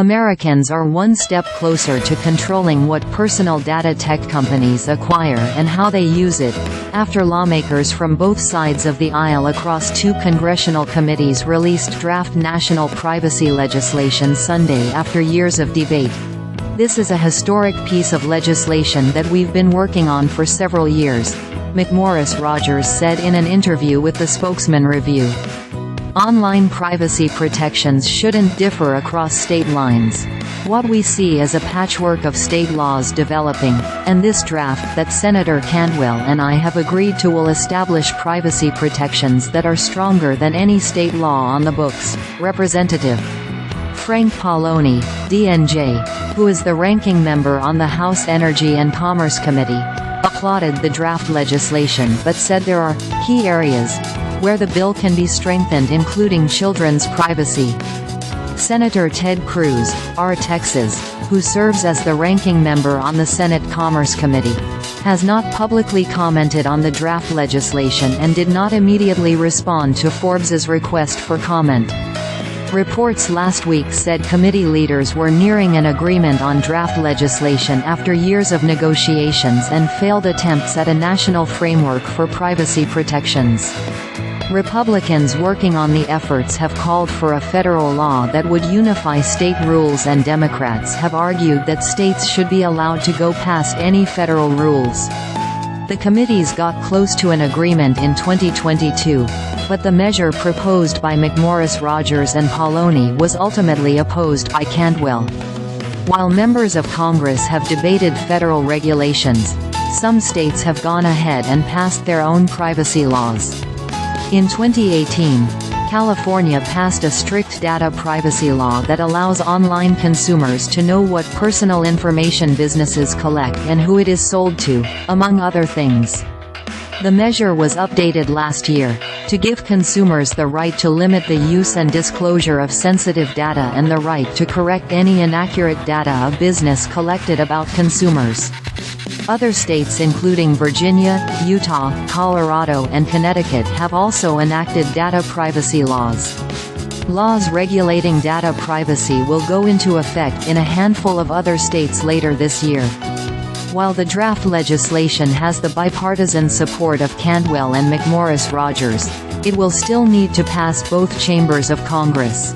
Americans are one step closer to controlling what personal data tech companies acquire and how they use it, after lawmakers from both sides of the aisle across two congressional committees released draft national privacy legislation Sunday after years of debate. "This is a historic piece of legislation that we've been working on for several years," McMorris Rodgers said in an interview with the Spokesman Review. Online privacy protections shouldn't differ across state lines. What we see is a patchwork of state laws developing, and this draft that Senator Cantwell and I have agreed to will establish privacy protections that are stronger than any state law on the books. Representative Frank Pallone, DNJ, who is the ranking member on the House Energy and Commerce Committee, applauded the draft legislation but said there are key areas where the bill can be strengthened, including children's privacy. Senator Ted Cruz, R. Texas, who serves as the ranking member on the Senate Commerce Committee, has not publicly commented on the draft legislation and did not immediately respond to Forbes's request for comment. Reports last week said committee leaders were nearing an agreement on draft legislation after years of negotiations and failed attempts at a national framework for privacy protections. Republicans working on the efforts have called for a federal law that would unify state rules, and Democrats have argued that states should be allowed to go past any federal rules. The committees got close to an agreement in 2022, but the measure proposed by McMorris Rodgers and Pallone was ultimately opposed by Cantwell. While members of Congress have debated federal regulations, some states have gone ahead and passed their own privacy laws. In 2018, California passed a strict data privacy law that allows online consumers to know what personal information businesses collect and who it is sold to, among other things. The measure was updated last year, to give consumers the right to limit the use and disclosure of sensitive data and the right to correct any inaccurate data a business collected about consumers. Other states including Virginia, Utah, Colorado and Connecticut have also enacted data privacy laws. Laws regulating data privacy will go into effect in a handful of other states later this year. While the draft legislation has the bipartisan support of Cantwell and McMorris Rodgers, it will still need to pass both chambers of Congress.